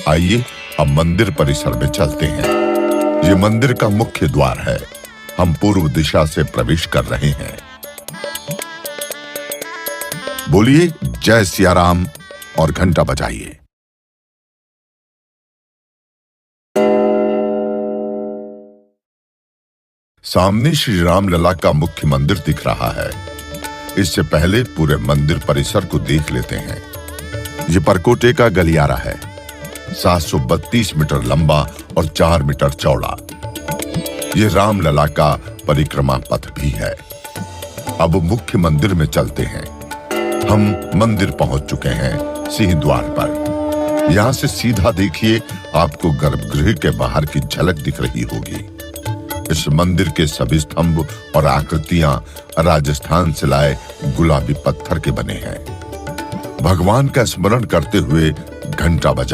आइए अब मंदिर परिसर में चलते हैं। ये मंदिर का मुख्य द्वार है। हम पूर्व दिशा से प्रवेश कर रहे हैं। बोलिए जय सिया राम और घंटा बजाइए। सामने श्री राम लला का मुख्य मंदिर दिख रहा है। इससे पहले पूरे मंदिर परिसर को देख लेते हैं। ये परकोटे का गलियारा है, 732 मीटर लंबा और 4 मीटर चौड़ा। ये राम लला का परिक्रमा पथ भी है। अब मुख्य मंदिर में चलते हैं। हम मंदिर पहुंच चुके हैं सिंह द्वार पर। यहां से सीधा देखिए, आपको गर्भगृह के बाहर की झलक दिख रही होगी। इस मंदिर के सभी स्तंभ और आकृतियां राजस्थान से लाए गुलाबी पत्थर के बने हैं। भगवान का स्मरण करते हुए घंटा बजा